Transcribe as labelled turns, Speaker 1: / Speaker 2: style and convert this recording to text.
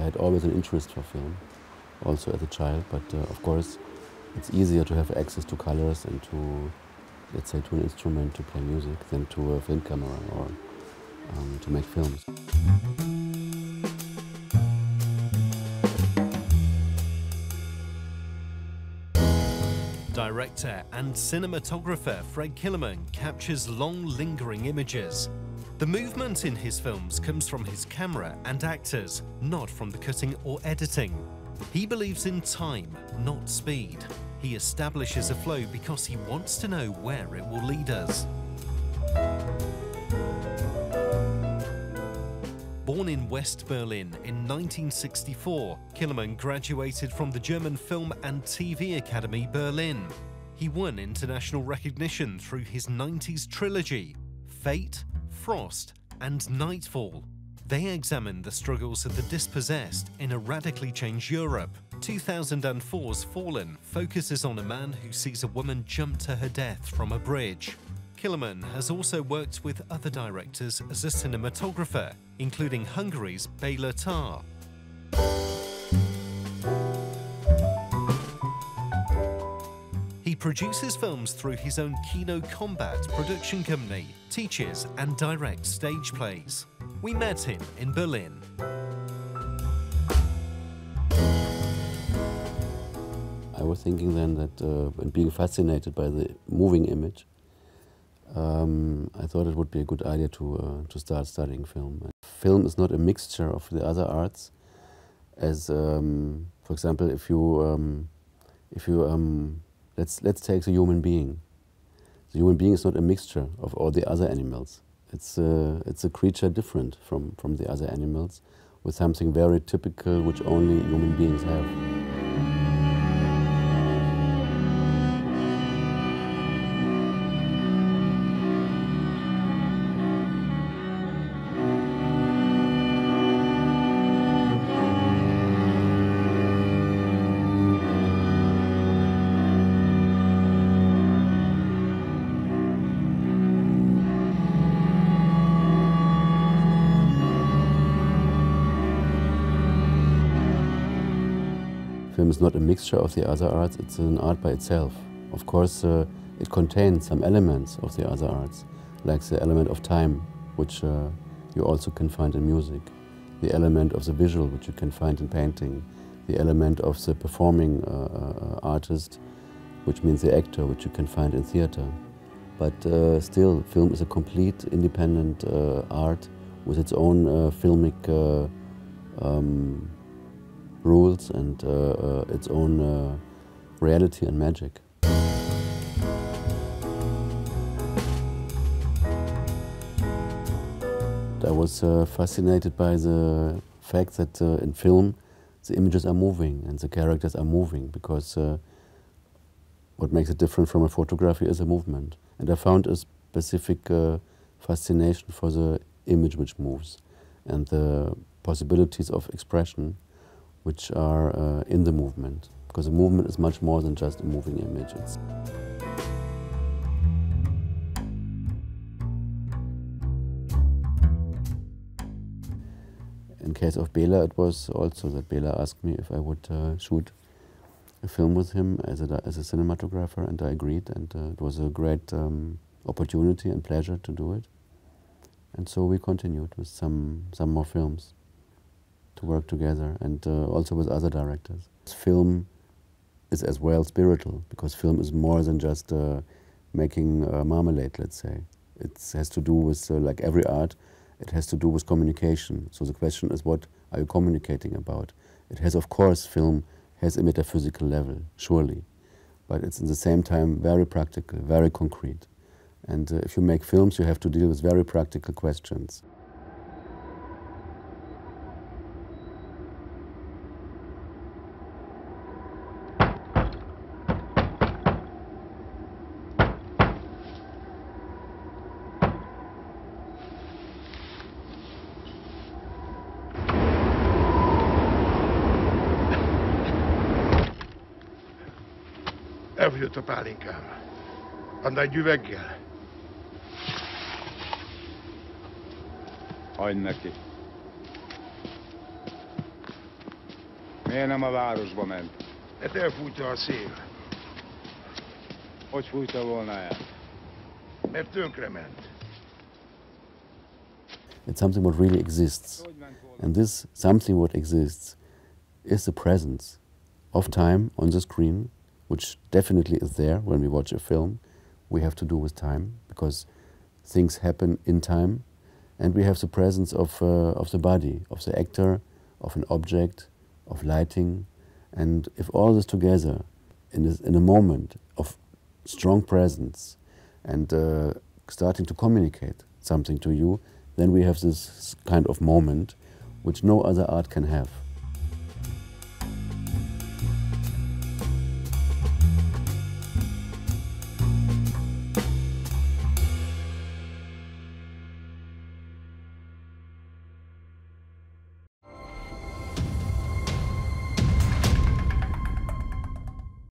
Speaker 1: had always an interest for film, also as a child, but of course it's easier to have access to colors and to, let's say, to an instrument to play music than to a film camera or to make films.
Speaker 2: Director and cinematographer Fred Kelemen captures long, lingering images. The movement in his films comes from his camera and actors, not from the cutting or editing. He believes in time, not speed. He establishes a flow because he wants to know where it will lead us. Born in West Berlin in 1964, Kelemen graduated from the German Film and TV Academy Berlin. He won international recognition through his 90s trilogy, Fate, Frost and Nightfall. They examine the struggles of the dispossessed in a radically changed Europe. 2004's Fallen focuses on a man who sees a woman jump to her death from a bridge. Kelemen has also worked with other directors as a cinematographer, including Hungary's Béla Tarr. He produces films through his own Kino Combat production company, teaches and directs stage plays. We met him in Berlin.
Speaker 1: I was thinking then that, and being fascinated by the moving image, I thought it would be a good idea to start studying film. And film is not a mixture of the other arts, as for example, if you let's take the human being. The human being is not a mixture of all the other animals. It's a creature different from the other animals, with something very typical which only human beings have. Film is not a mixture of the other arts, it's an art by itself. Of course, it contains some elements of the other arts, like the element of time, which you also can find in music, the element of the visual, which you can find in painting, the element of the performing artist, which means the actor, which you can find in theater. But still, film is a complete independent art with its own filmic rules and its own reality and magic. I was fascinated by the fact that in film the images are moving and the characters are moving, because what makes it different from a photography is a movement. And I found a specific fascination for the image which moves and the possibilities of expression which are in the movement, because the movement is much more than just a moving image. In case of Béla, it was also that Béla asked me if I would shoot a film with him as a cinematographer, and I agreed, and it was a great opportunity and pleasure to do it. And so we continued with some more films to work together, and also with other directors. Film is as well spiritual, because film is more than just making marmalade, let's say. It has to do with, like every art, it has to do with communication. So the question is, what are you communicating about? It has, of course, film has a metaphysical level, surely, but it's in the same time very practical, very concrete. And if you make films, you have to deal with very practical questions.
Speaker 3: Elfogyott a pálinkám. Adná egy üveggel?
Speaker 4: Adj neki. Miért nem a városba ment?
Speaker 3: Hát elfújta a szél,
Speaker 4: Hogy fújta volna el?
Speaker 3: mert tönkrement.
Speaker 1: It's something what really exists. And this something what exists is the presence of time on the screen, which definitely is there when we watch a film. We have to do with time, because things happen in time. And we have the presence of the body, of the actor, of an object, of lighting. And if all this together, in a moment of strong presence and starting to communicate something to you, then we have this kind of moment which no other art can have.